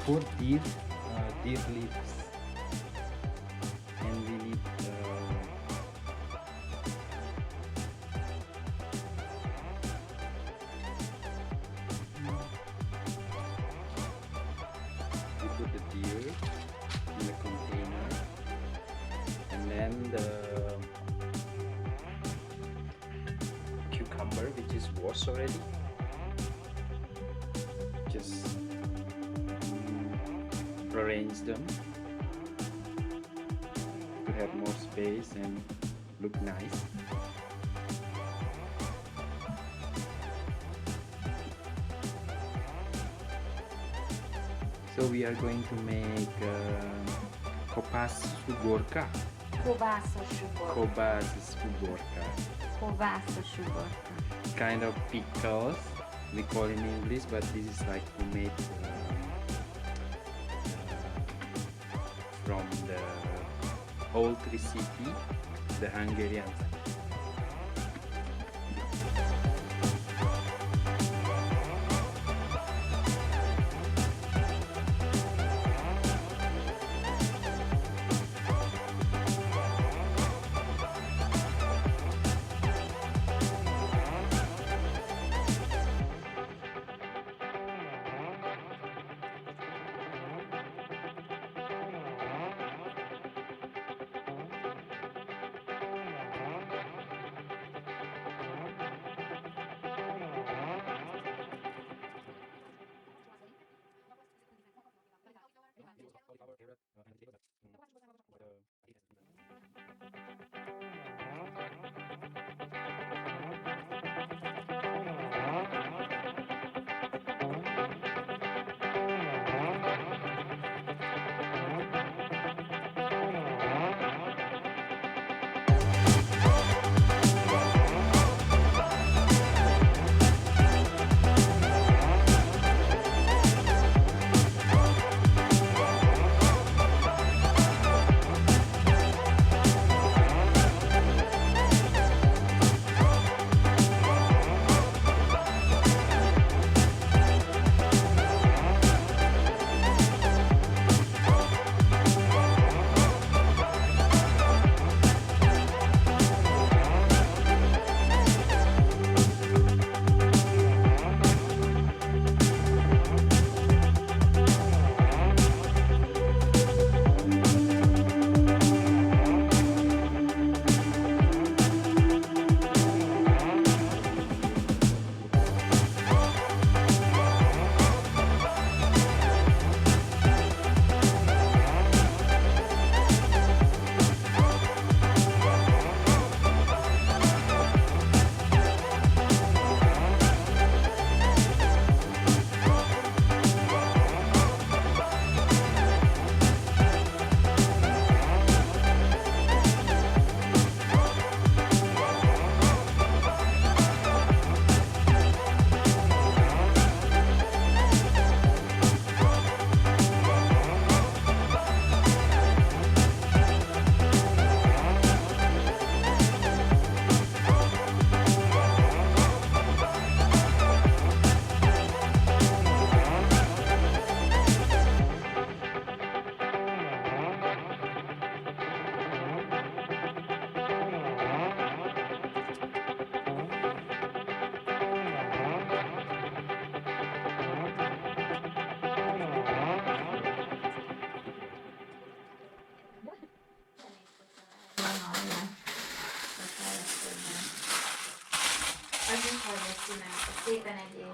put deer leaves, and we need we put the deer in the container, and then the cucumber, which is washed already, just arrange them to have more space and look nice. So we are going to make kovászos uborka. Kovászos uborka. Kovászos uborka. Kovászos uborka. Kind of pickles, we call in English, but this is like homemade from the old recipe, the Hungarian.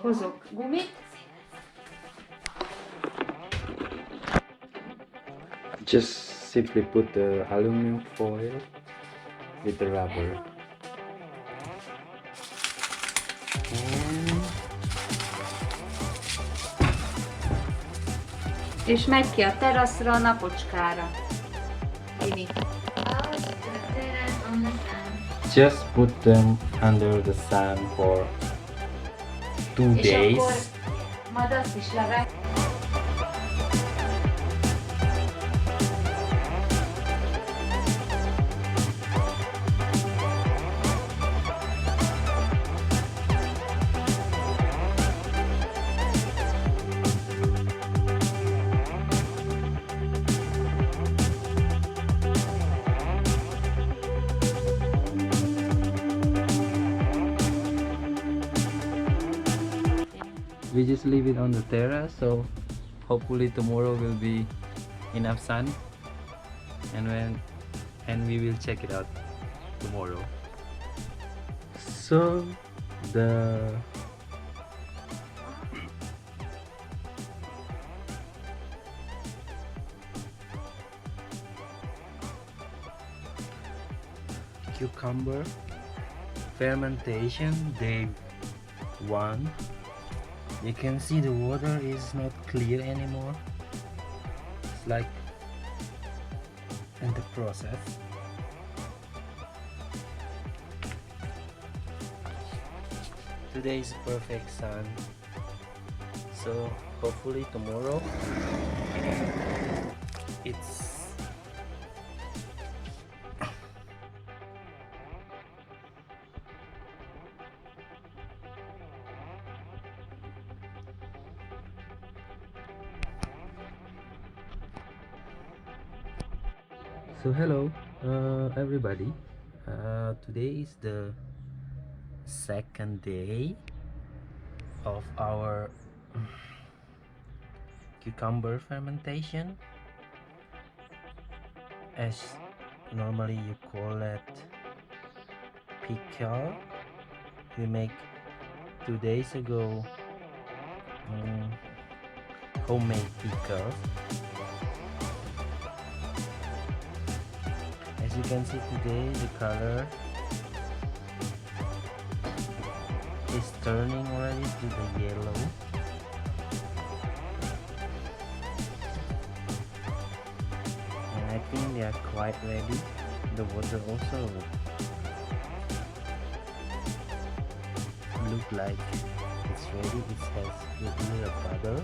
Hozok gumit. Just simply put the aluminum foil with the rubber. És megy ki a teraszra, a napocskára. Imi. Just put them under the sun for 2 És days. akkor majd azt is levet. We just leave it on the terrace, so hopefully tomorrow will be enough sun, and we will check it out tomorrow. So the cucumber fermentation day 1. You can see the water is not clear anymore. It's like in the process. Today is perfect sun, so hopefully tomorrow it's so hello everybody. Today is the second day of our cucumber fermentation, as normally you call it pickle. We make 2 days ago homemade pickles. As you can see today, the color is turning already to the yellow. And I think they are quite ready. The water also look like it's ready. It has a little bubble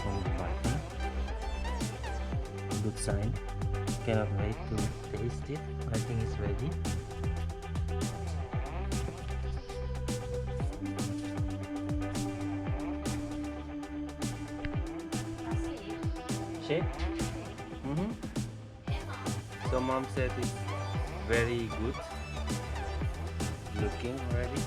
from the bottom. Good sign. Cannot wait to taste it. I think it's ready. Shape? So mom said it's very good looking already.